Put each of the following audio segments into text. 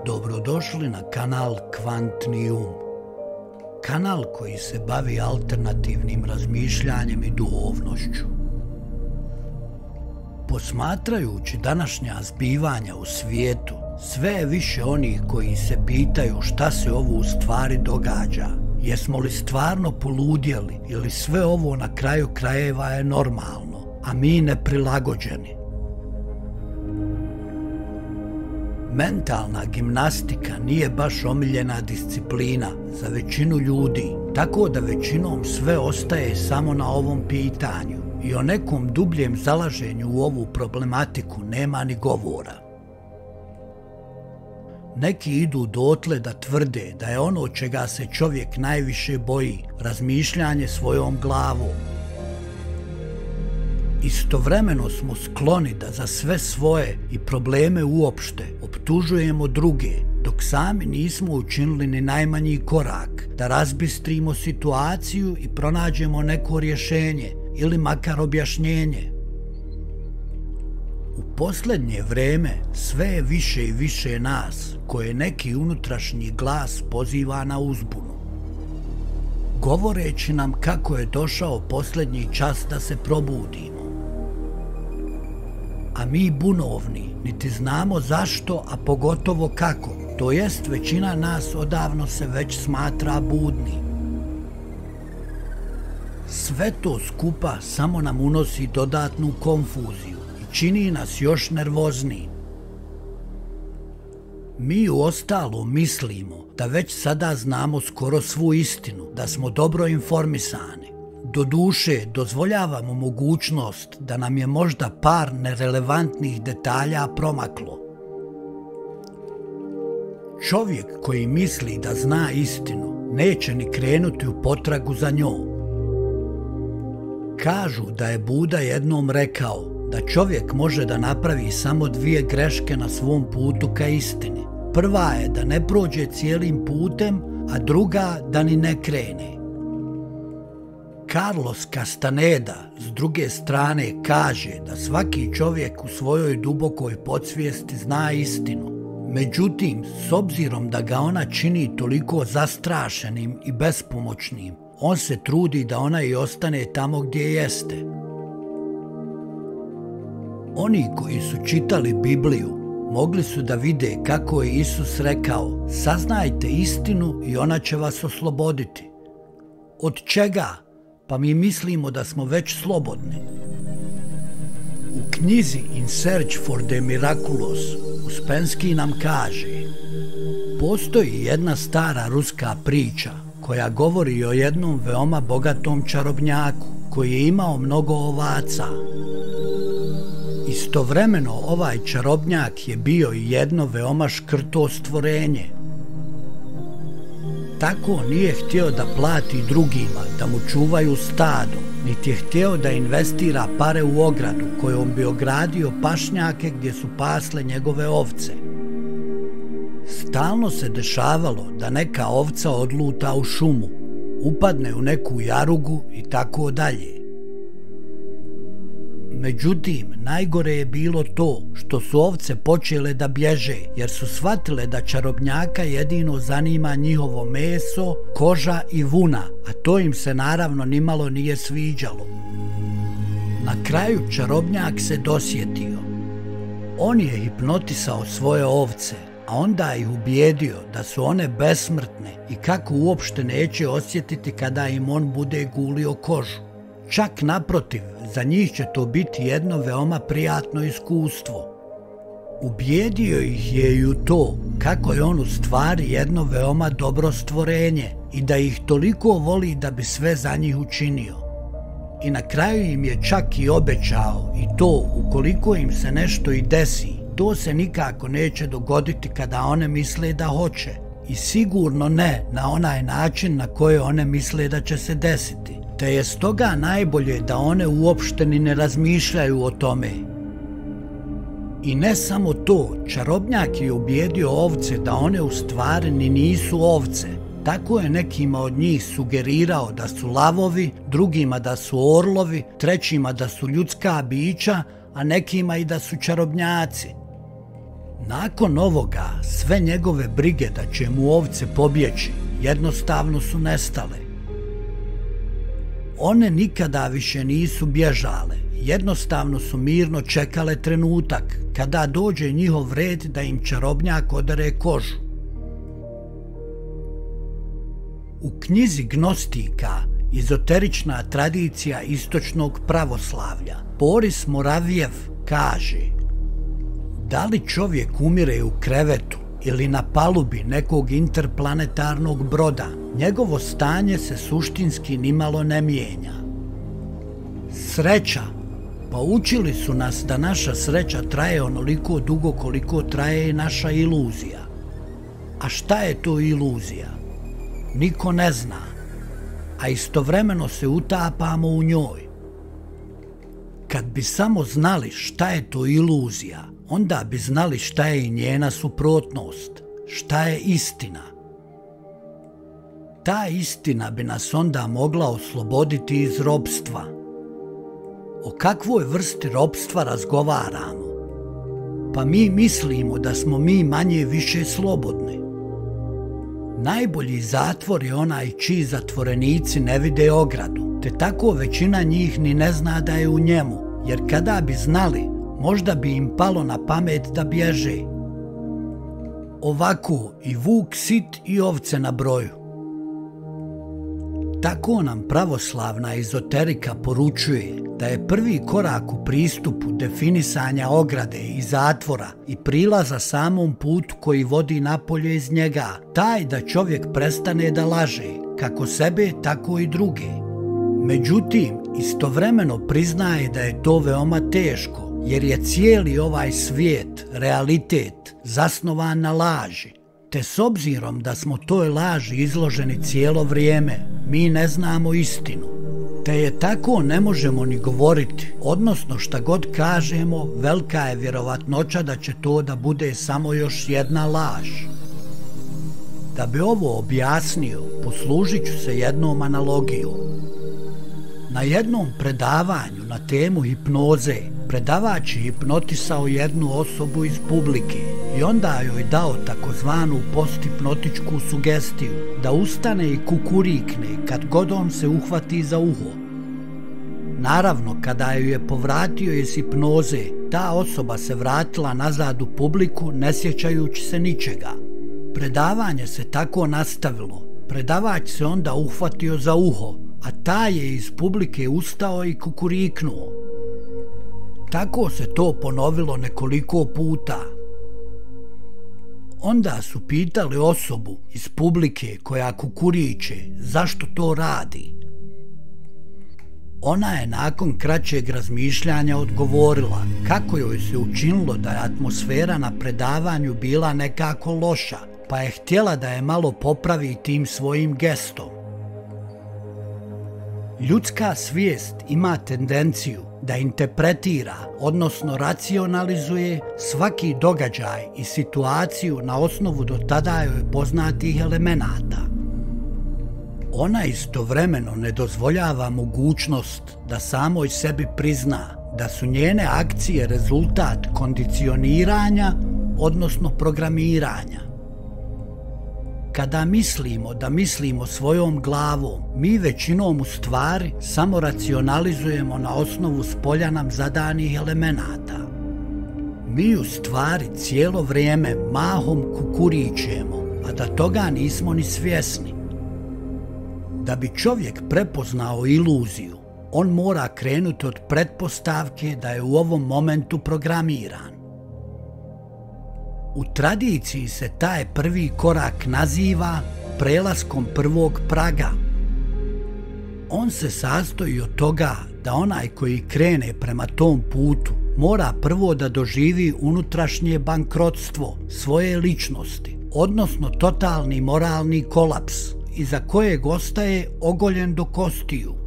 Dobrodošli na kanal Kvantni um. Kanal koji se bavi alternativnim razmišljanjem i duhovnošću. Posmatrajući današnja zbivanja u svijetu, sve je više onih koji se pitaju šta se ovo u stvari događa. Jesmo li stvarno poludjeli ili sve ovo na kraju krajeva je normalno, a mi neprilagođeni? Mentalna gimnastika nije baš omiljena disciplina za većinu ljudi, tako da većinom sve ostaje samo na ovom pitanju i o nekom dubljem zalaženju u ovu problematiku nema ni govora. Neki idu dotle da tvrde da je ono čega se čovjek najviše boji razmišljanje svojom glavom. Istovremeno smo skloni da za sve svoje i probleme uopšte optužujemo druge, dok sami nismo učinili ni najmanji korak da razbistrimo situaciju i pronađemo neko rješenje ili makar objašnjenje. U posljednje vrijeme sve je više i više nas koje neki unutrašnji glas poziva na uzbunu, govoreći nam kako je došao posljednji čas da se probudimo. A mi bunovni niti znamo zašto, a pogotovo kako, to jest većina nas odavno se već smatra budnim. Sve to skupa samo nam unosi dodatnu konfuziju i čini nas još nervoznijim. Mi uostalom mislimo da već sada znamo skoro svu istinu, da smo dobro informisani. Doduše, dozvoljavamo mogućnost da nam je možda par nerelevantnih detalja promaklo. Čovjek koji misli da zna istinu neće ni krenuti u potragu za njom. Kažu da je Buda jednom rekao da čovjek može da napravi samo dvije greške na svom putu ka istini. Prva je da ne prođe cijelim putem, a druga da ni ne krene. Carlos Castaneda s druge strane kaže da svaki čovjek u svojoj dubokoj podsvijesti zna istinu. Međutim, s obzirom da ga ona čini toliko zastrašenim i bespomoćnim, on se trudi da ona i ostane tamo gdje jeste. Oni koji su čitali Bibliju mogli su da vide kako je Isus rekao: saznajte istinu i ona će vas osloboditi. Od čega? Pa mi mislimo da smo već slobodni. U knjizi In Search for the Miraculous Uspensky nam kaže: postoji jedna stara ruska priča koja govori o jednom veoma bogatom čarobnjaku koji je imao mnogo ovaca. Istovremeno ovaj čarobnjak je bio i jedno veoma škrto stvorenje. Tako nije htio da plati drugima da mu čuvaju stado, niti je htio da investira pare u ogradu kojom bi ogradio pašnjake gdje su pasle njegove ovce. Stalno se dešavalo da neka ovca odluta u šumu, upadne u neku jarugu i tako dalje. Međutim, najgore je bilo to što su ovce počele da bježe, jer su shvatile da čarobnjaka jedino zanima njihovo meso, koža i vuna, a to im se naravno nimalo nije sviđalo. Na kraju čarobnjak se dosjetio. On je hipnotisao svoje ovce, a onda ih ubijedio da su one besmrtne i kako uopšte neće osjetiti kada im on bude gulio kožu. Čak naprotiv, za njih će to biti jedno veoma prijatno iskustvo. Ubijedio ih je i u to kako je on u stvari jedno veoma dobro stvorenje i da ih toliko voli da bi sve za njih učinio. I na kraju im je čak i obećao i to ukoliko im se nešto i desi, to se nikako neće dogoditi kada one misle da hoće i sigurno ne na onaj način na koji one misle da će se desiti. Te je stoga najbolje da one uopšte ni ne razmišljaju o tome. I ne samo to, čarobnjak je ubijedio ovce da one u stvari ni nisu ovce. Tako je nekima od njih sugerirao da su lavovi, drugima da su orlovi, trećima da su ljudska bića, a nekima i da su čarobnjaci. Nakon ovoga, sve njegove brige da će mu ovce pobjeći, jednostavno su nestale. One nikada više nisu bježale, jednostavno su mirno čekale trenutak kada dođe njihov red da im čarobnjak odere kožu. U knjizi Gnostika, ezoterična tradicija istočnog pravoslavlja, Boris Moravjev kaže: da li čovjek umire u krevetu ili na palubi nekog interplanetarnog broda, njegovo stanje se suštinski nimalo ne mijenja. Sreća. Pa učili su nas da naša sreća traje onoliko dugo koliko traje i naša iluzija. A šta je to iluzija? Niko ne zna, a istovremeno se utapamo u njoj. Kad bi samo znali šta je to iluzija, onda bi znali šta je i njena suprotnost, šta je istina. Ta istina bi nas onda mogla osloboditi iz ropstva. O kakvoj vrsti ropstva razgovaramo? Pa mi mislimo da smo mi manje više slobodni. Najbolji zatvor je onaj čiji zatvorenici ne vide ogradu, te tako većina njih ni ne zna da je u njemu, jer kada bi znali, možda bi im palo na pamet da bježe. Ovako i vuk sit i ovce na broju. Tako nam pravoslavna ezoterika poručuje da je prvi korak u pristupu definisanja ograde i zatvora i prilaza samom putu koji vodi napolje iz njega, taj da čovjek prestane da laže, kako sebe, tako i druge. Međutim, istovremeno priznaje da je to veoma teško, jer je cijeli ovaj svijet, realitet, zasnovan na laži. Te s obzirom da smo toj laži izloženi cijelo vrijeme, mi ne znamo istinu. Te je tako ne možemo ni govoriti, odnosno šta god kažemo, velika je vjerovatnoća da će to da bude samo još jedna laž. Da bi ovo objasnio, poslužit ću se jednom analogijom. Na jednom predavanju na temu hipnoze, predavač je hipnotisao jednu osobu iz publike i onda joj dao takozvanu posthipnotičku sugestiju da ustane i kukurikne kad god on se uhvati za uho. Naravno, kada ju je povratio iz hipnoze, ta osoba se vratila nazad u publiku ne sjećajući se ničega. Predavanje se tako nastavilo. Predavač se onda uhvatio za uho, a taj je iz publike ustao i kukuriknuo. Tako se to ponovilo nekoliko puta. Onda su pitali osobu iz publike koja kukuriče zašto to radi. Ona je nakon kraćeg razmišljanja odgovorila kako joj se učinilo da je atmosfera na predavanju bila nekako loša, pa je htjela da je malo popravi tim svojim gestom. Ljudska svijest ima tendenciju da interpretira, odnosno racionalizuje svaki događaj i situaciju na osnovu do tada joj poznatih elemenata. Ona istovremeno ne dozvoljava mogućnost da samoj sebi prizna da su njene akcije rezultat kondicioniranja, odnosno programiranja. Kada mislimo da mislimo svojom glavom, mi većinom u stvari samo racionalizujemo na osnovu spolja nam zadanih elemenata. Mi u stvari cijelo vrijeme mahom kukuričemo, a da toga nismo ni svjesni. Da bi čovjek prepoznao iluziju, on mora krenuti od pretpostavke da je u ovom momentu programiran. U tradiciji se taj prvi korak naziva prelaskom prvog praga. On se sastoji od toga da onaj koji krene prema tom putu mora prvo da doživi unutrašnje bankrotstvo svoje ličnosti, odnosno totalni moralni kolaps, iza kojeg ostaje ogoljen do kostiju.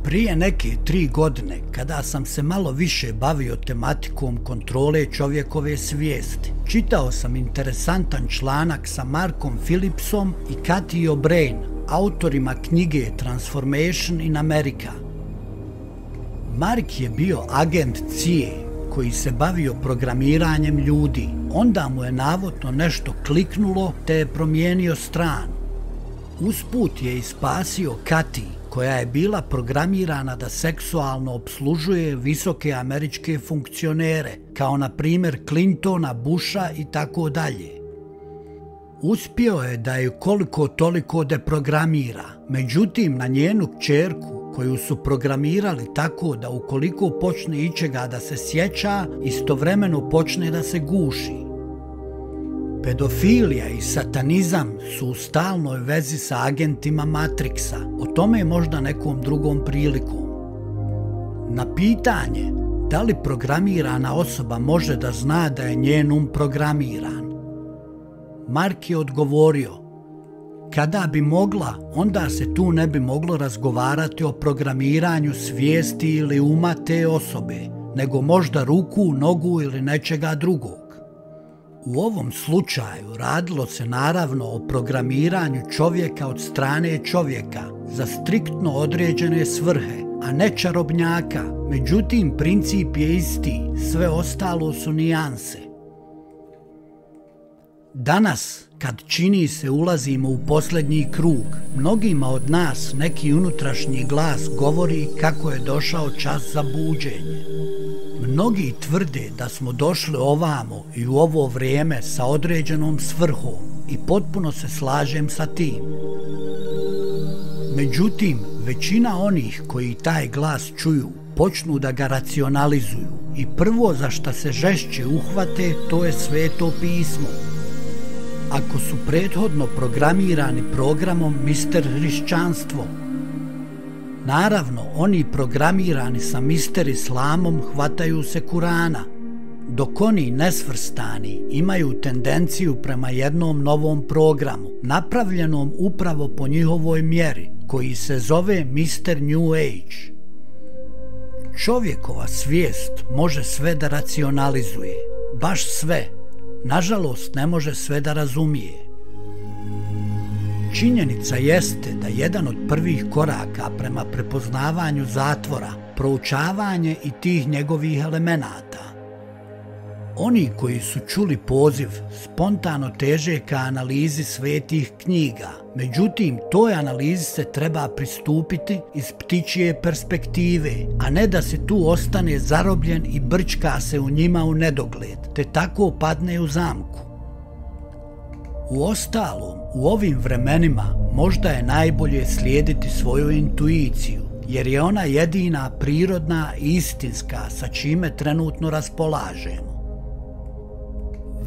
Prije neke 3 godine, kada sam se malo više bavio tematikom kontrole čovjekove svijesti, čitao sam interesantan članak sa Markom Phillipsom i Cathy O'Brien, autorima knjige Transformation in America. Mark je bio agent CIA koji se bavio programiranjem ljudi. Onda mu je navodno nešto kliknulo te je promijenio stranu. Usput je i spasio Kati, koja je bila programirana da seksualno opslužuje visoke američke funkcionere, kao na primjer Clintona, Busha i tako dalje. Uspio je da ju koliko toliko deprogramira, međutim na njenu kćerku, koju su programirali tako da ukoliko počne ičega da se sjeća, istovremeno počne da se guši. Pedofilija i satanizam su u stalnoj vezi sa agentima Matrixa, o tome možda nekom drugom prilikom. Na pitanje da li programirana osoba može da zna da je njen programiran, Mark je odgovorio: kada bi mogla, onda se tu ne bi moglo razgovarati o programiranju svijesti ili uma te osobe, nego možda ruku, nogu ili nečega drugog. U ovom slučaju radilo se naravno o programiranju čovjeka od strane čovjeka za striktno određene svrhe, a ne čarobnjaka, međutim princip je isti, sve ostalo su nijanse. Danas, kad čini se ulazimo u posljednji krug, mnogima od nas neki unutrašnji glas govori kako je došao čas za buđenje. Mnogi tvrde da smo došli ovamo i u ovo vrijeme sa određenom svrhom i potpuno se slažem sa tim. Međutim, većina onih koji taj glas čuju počnu da ga racionalizuju i prvo za šta se žešće uhvate to je Sveto pismo. Ako su prethodno programirani programom Mister Hrišćanstvo, naravno oni programirani sa Mister Islamom hvataju se Kurana, dok oni nesvrstani imaju tendenciju prema jednom novom programu, napravljenom upravo po njihovoj mjeri, koji se zove Mister New Age. Čovjekova svijest može sve da racionalizuje, baš sve. Nažalost, ne može sve da razumije. Činjenica jeste da jedan od prvih koraka prema prepoznavanju zatvora, proučavanje i tih njegovih elemenata. Oni koji su čuli poziv spontano teže ka analizi svetih knjiga, međutim toj analizi se treba pristupiti iz ptičje perspektive, a ne da se tu ostane zarobljen i brčka se u njima u nedogled, te tako padne u zamku. Uostalom, u ovim vremenima možda je najbolje slijediti svoju intuiciju, jer je ona jedina prirodna i istinska sa čime trenutno raspolažemo.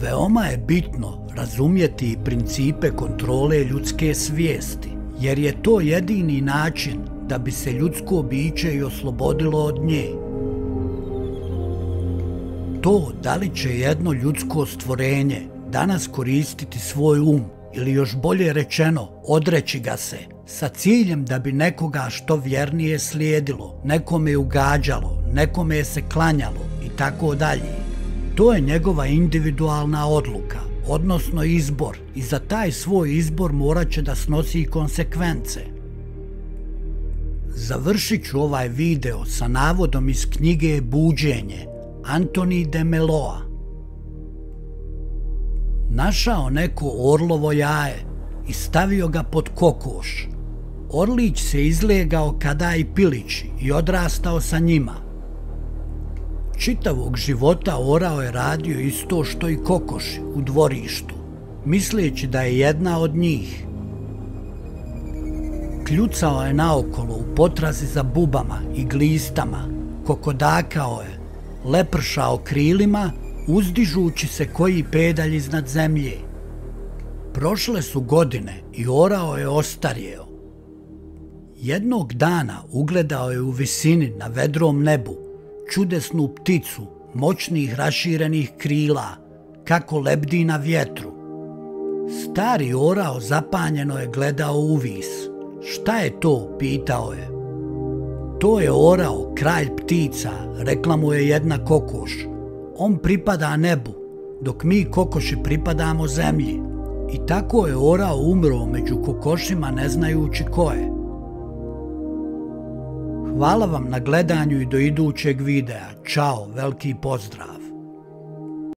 Veoma je bitno razumjeti principe kontrole ljudske svijesti, jer je to jedini način da bi se ljudsko biće i oslobodilo od nje. To da li će jedno ljudsko stvorenje danas koristiti svoj ili još bolje rečeno odreći ga se, sa ciljem da bi nekoga što vjernije slijedilo, nekome ugađalo, nekome se klanjalo i tako dalje. To je njegova individualna odluka, odnosno izbor, i za taj svoj izbor morat će da snosi konsekvence. Završit ću ovaj video sa navodom iz knjige Buđenje, Anthony de Meloa. Našao neko orlovo jaje i stavio ga pod kokoš. Orlić se izlegao kada i pilići i odrastao sa njima. Čitavog života orao je radio isto što i kokoši u dvorištu, misleći da je jedna od njih. Kljucao je naokolo u potrazi za bubama i glistama, kokodakao je, lepršao krilima, uzdižući se koji pedalj iznad zemlje. Prošle su godine i orao je ostarjeo. Jednog dana ugledao je u visini na vedrom nebu čudesnu pticu moćnih raširenih krila, kako lebdi na vjetru. Stari orao zapanjeno je gledao u vis. Šta je to, pitao je. To je orao, kralj ptica, rekla mu je jedna kokoš. On pripada nebu, dok mi kokoši pripadamo zemlji. I tako je orao umro među kokošima ne znajući ko je. Hvala vam na gledanju i do idućeg videa. Ćao, veliki pozdrav!